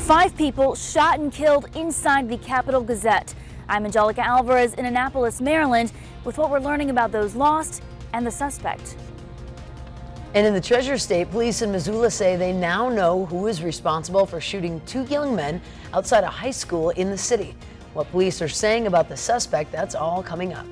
5 people shot and killed inside the Capitol Gazette. I'm Angelica Alvarez in Annapolis, Maryland, with what we're learning about those lost and the suspect. And in the Treasure State, police in Missoula say they now know who is responsible for shooting 2 young men outside a high school in the city. What police are saying about the suspect, that's all coming up.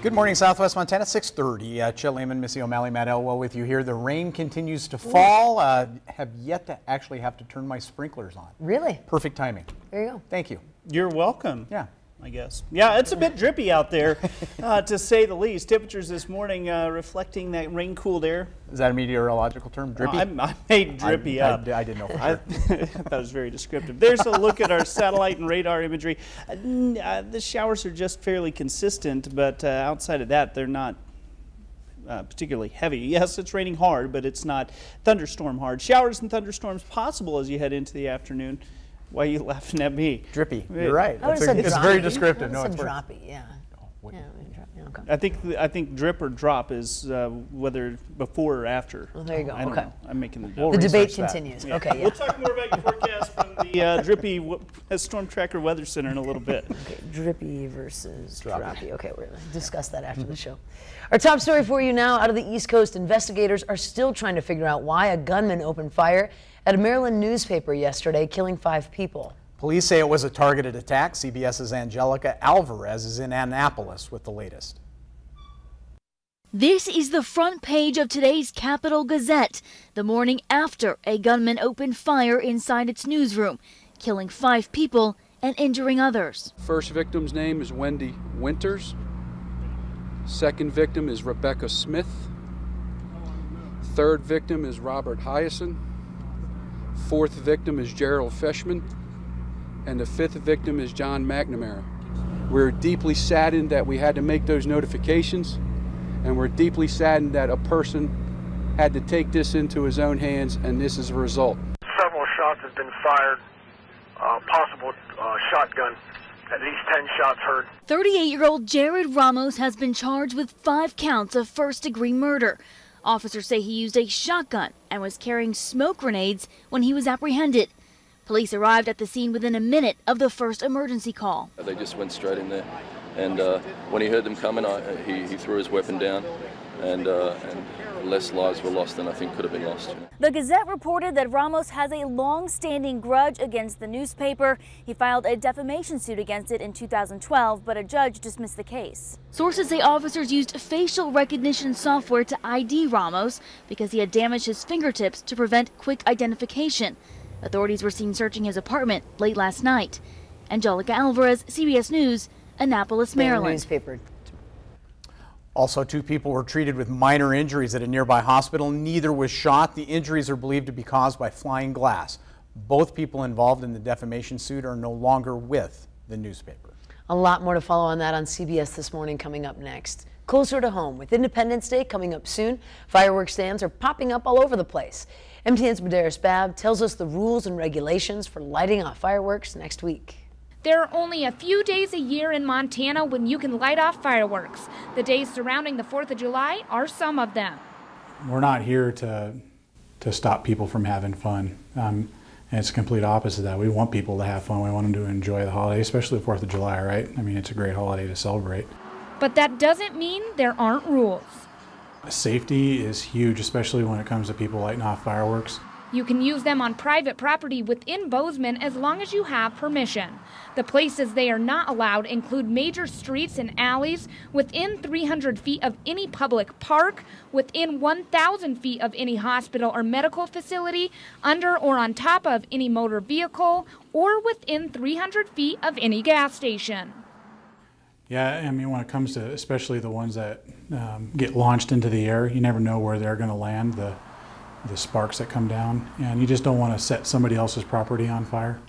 Good morning, Southwest Montana, 6:30. Chet Lehman, Missy O'Malley, Matt Elwell with you here. The rain continues to fall. Have yet to actually have to turn my sprinklers on. Really? Perfect timing. There you go. Thank you. You're welcome. Yeah. I guess. Yeah, it's a bit drippy out there, to say the least. Temperatures this morning reflecting that rain-cooled air. Is that a meteorological term, drippy? I made drippy up. I didn't know for sure. I thought it was very descriptive. There's a look at our satellite and radar imagery. The showers are just fairly consistent, but outside of that, they're not particularly heavy. Yes, it's raining hard, but it's not thunderstorm hard. Showers and thunderstorms possible as you head into the afternoon. Why are you laughing at me? Drippy. You're right. It's very descriptive. No, it's droppy. Yeah. Oh, Yeah, okay. I think drip or drop is whether before or after. Well, there you go. I don't Okay. know. I'm making the We'll The debate research that. continues. Yeah. Okay. Yeah. We'll talk more about your forecast from the drippy Storm Tracker Weather Center in a little bit. Okay, drippy versus Droppy. droppy. Okay, we're going to discuss that after the show. Our top story for you now, out of the East Coast, investigators are still trying to figure out why a gunman opened fire at a Maryland newspaper yesterday, killing 5 people. Police say it was a targeted attack. CBS's Angelica Alvarez is in Annapolis with the latest. This is the front page of today's Capitol Gazette, the morning after a gunman opened fire inside its newsroom, killing 5 people and injuring others. First victim's name is Wendy Winters. Second victim is Rebecca Smith. Third victim is Robert Hyacin. Fourth victim is Gerald Feshman. And the 5th victim is John McNamara. We're deeply saddened that we had to make those notifications, and we're deeply saddened that a person had to take this into his own hands, and this is the result. Several shots have been fired, possible shotgun, at least 10 shots heard. 38-year-old Jared Ramos has been charged with 5 counts of first-degree murder. Officers say he used a shotgun and was carrying smoke grenades when he was apprehended. Police arrived at the scene within a minute of the first emergency call. They just went straight in there, and when he heard them coming, he threw his weapon down, and less lives were lost than I think could have been lost. The Gazette reported that Ramos has a long-standing grudge against the newspaper. He filed a defamation suit against it in 2012, but a judge dismissed the case. Sources say officers used facial recognition software to ID Ramos because he had damaged his fingertips to prevent quick identification. Authorities were seen searching his apartment late last night. Angelica Alvarez, CBS News, Annapolis, Maryland. Newspaper. Also, 2 people were treated with minor injuries at a nearby hospital. Neither was shot. The injuries are believed to be caused by flying glass. Both people involved in the defamation suit are no longer with the newspaper. A lot more to follow on that on CBS This Morning coming up next. Closer to home, with Independence Day coming up soon, fireworks stands are popping up all over the place. MTN's Medeiros Babb tells us the rules and regulations for lighting off fireworks next week. There are only a few days a year in Montana when you can light off fireworks. The days surrounding the 4th of July are some of them. We're not here to stop people from having fun. And it's the complete opposite of that. We want people to have fun. We want them to enjoy the holiday, especially the 4th of July, right? I mean, it's a great holiday to celebrate. But that doesn't mean there aren't rules. Safety is huge, especially when it comes to people lighting off fireworks. You can use them on private property within Bozeman as long as you have permission. The places they are not allowed include major streets and alleys, within 300 feet of any public park, within 1,000 feet of any hospital or medical facility, under or on top of any motor vehicle, or within 300 feet of any gas station. Yeah, I mean, when it comes to especially the ones that get launched into the air, you never know where they're going to land, the sparks that come down, and you just don't want to set somebody else's property on fire.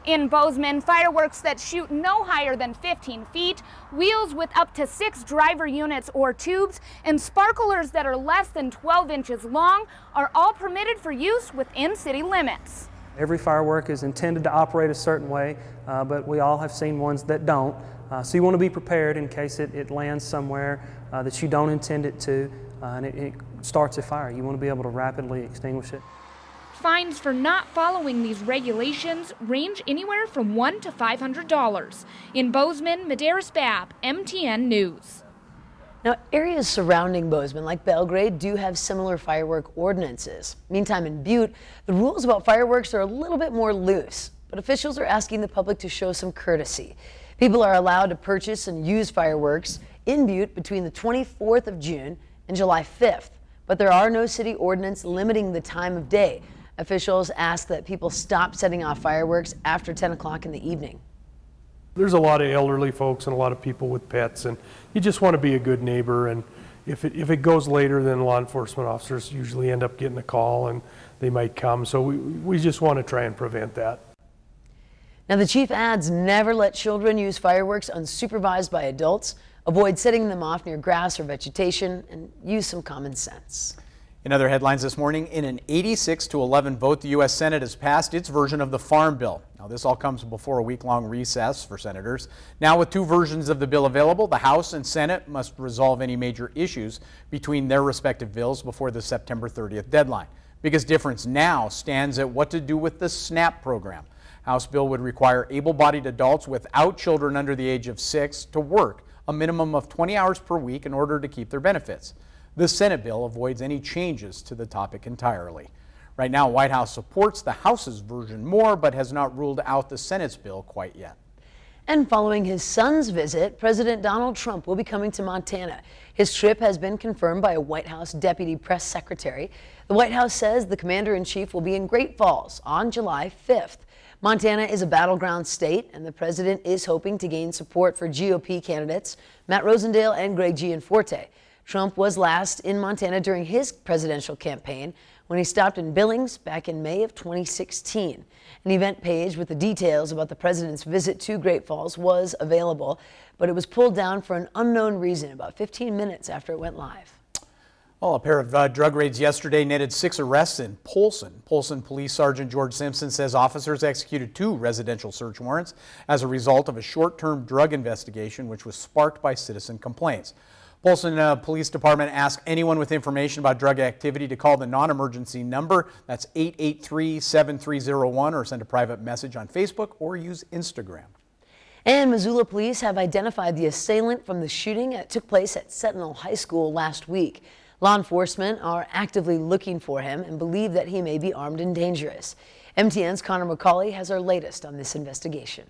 In Bozeman, fireworks that shoot no higher than 15 feet, wheels with up to 6 driver units or tubes, and sparklers that are less than 12 inches long are all permitted for use within city limits. Every firework is intended to operate a certain way, but we all have seen ones that don't. So you want to be prepared in case it lands somewhere that you don't intend it to, and it starts a fire. You want to be able to rapidly extinguish it. fines for not following these regulations range anywhere from $100 to $500. In Bozeman, Medeiros Babb, MTN News. Now, areas surrounding Bozeman, like Belgrade, do have similar firework ordinances. Meantime, in Butte, the rules about fireworks are a little bit more loose, but officials are asking the public to show some courtesy. People are allowed to purchase and use fireworks in Butte between the 24th of June and July 5th, but there are no city ordinance limiting the time of day. Officials ask that people stop setting off fireworks after 10 o'clock in the evening. There's a lot of elderly folks and a lot of people with pets, and you just want to be a good neighbor. And if it goes later, then law enforcement officers usually end up getting a call and they might come. So we just want to try and prevent that. Now, the chief adds never let children use fireworks unsupervised by adults. Avoid setting them off near grass or vegetation, and use some common sense. In other headlines this morning, in an 86-11 vote, the U.S. Senate has passed its version of the Farm Bill. Now, this all comes before a week-long recess for senators. Now, with two versions of the bill available, the House and Senate must resolve any major issues between their respective bills before the September 30th deadline. Biggest difference now stands at what to do with the SNAP program. House bill would require able-bodied adults without children under the age of 6 to work a minimum of 20 hours per week in order to keep their benefits. The Senate bill avoids any changes to the topic entirely. Right now, White House supports the House's version more, but has not ruled out the Senate's bill quite yet. And following his son's visit, President Donald Trump will be coming to Montana. His trip has been confirmed by a White House deputy press secretary. The White House says the commander-in-chief will be in Great Falls on July 5th. Montana is a battleground state, and the president is hoping to gain support for GOP candidates Matt Rosendale and Greg Gianforte. Trump was last in Montana during his presidential campaign when he stopped in Billings back in May of 2016. An event page with the details about the president's visit to Great Falls was available, but it was pulled down for an unknown reason about 15 minutes after it went live. Well, a pair of drug raids yesterday netted 6 arrests in Polson. Polson Police Sergeant George Simpson says officers executed 2 residential search warrants as a result of a short-term drug investigation which was sparked by citizen complaints. Polson Police Department asked anyone with information about drug activity to call the non-emergency number. That's 883-7301, or send a private message on Facebook or use Instagram. And Missoula police have identified the assailant from the shooting that took place at Sentinel High School last week. Law enforcement are actively looking for him and believe that he may be armed and dangerous. MTN's Connor McCauley has our latest on this investigation.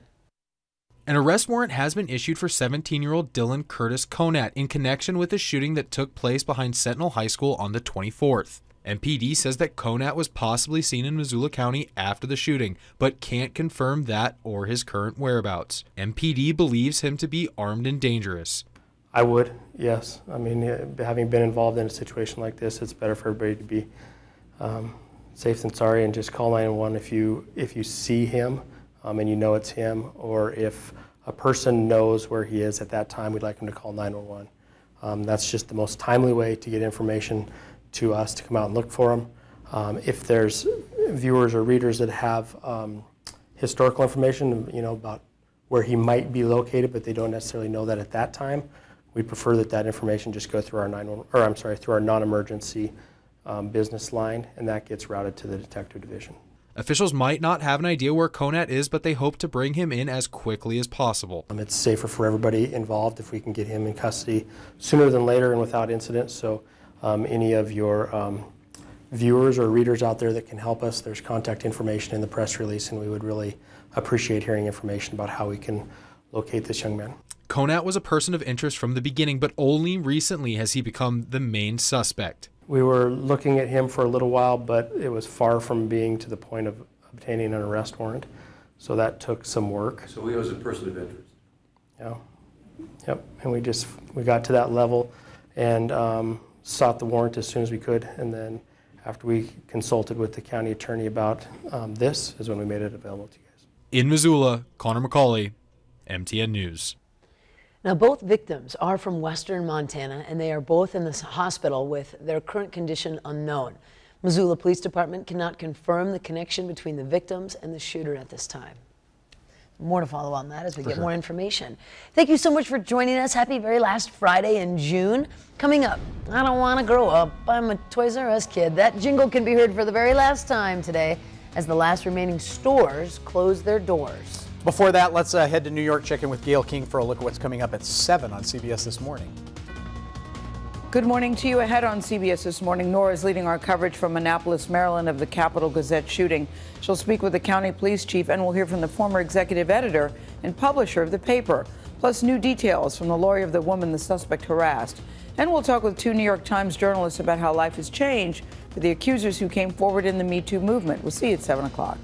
An arrest warrant has been issued for 17-year-old Dylan Curtis Conat in connection with the shooting that took place behind Sentinel High School on the 24th. MPD says that Conat was possibly seen in Missoula County after the shooting, but can't confirm that or his current whereabouts. MPD believes him to be armed and dangerous. I would, yes. I mean, having been involved in a situation like this, it's better for everybody to be safe than sorry, and just call 911 if you see him and you know it's him, or if a person knows where he is at that time, we'd like him to call 911. That's just the most timely way to get information to us to come out and look for him. If there's viewers or readers that have historical information, about where he might be located, but they don't necessarily know that at that time, we'd prefer that information just go through our through our non-emergency business line, and that gets routed to the detective division. Officials might not have an idea where Conat is, but they hope to bring him in as quickly as possible. It's safer for everybody involved if we can get him in custody sooner than later and without incident. So any of your viewers or readers out there that can help us, there's contact information in the press release, and we would really appreciate hearing information about how we can locate this young man. Conat was a person of interest from the beginning, but only recently has he become the main suspect. We were looking at him for a little while, but it was far from being to the point of obtaining an arrest warrant. So that took some work. So he was a person of interest? Yeah. Yep. And we got to that level and sought the warrant as soon as we could. And then after we consulted with the county attorney about this is when we made it available to you guys. In Missoula, Connor McCauley, MTN News. Now, both victims are from western Montana, and they are both in this hospital with their current condition unknown. Missoula Police Department cannot confirm the connection between the victims and the shooter at this time. More to follow on that as we get more information. Thank you so much for joining us. Happy very last Friday in June. Coming up, I don't want to grow up. I'm a Toys R Us kid. That jingle can be heard for the very last time today as the last remaining stores close their doors. Before that, let's head to New York, check in with Gail King for a look at what's coming up at 7 on CBS This Morning. Good morning to you. Ahead on CBS This Morning, Nora is leading our coverage from Annapolis, Maryland of the Capital Gazette shooting. She'll speak with the county police chief, and we'll hear from the former executive editor and publisher of the paper, plus new details from the lawyer of the woman the suspect harassed. And we'll talk with 2 New York Times journalists about how life has changed for the accusers who came forward in the Me Too movement. We'll see you at 7 o'clock.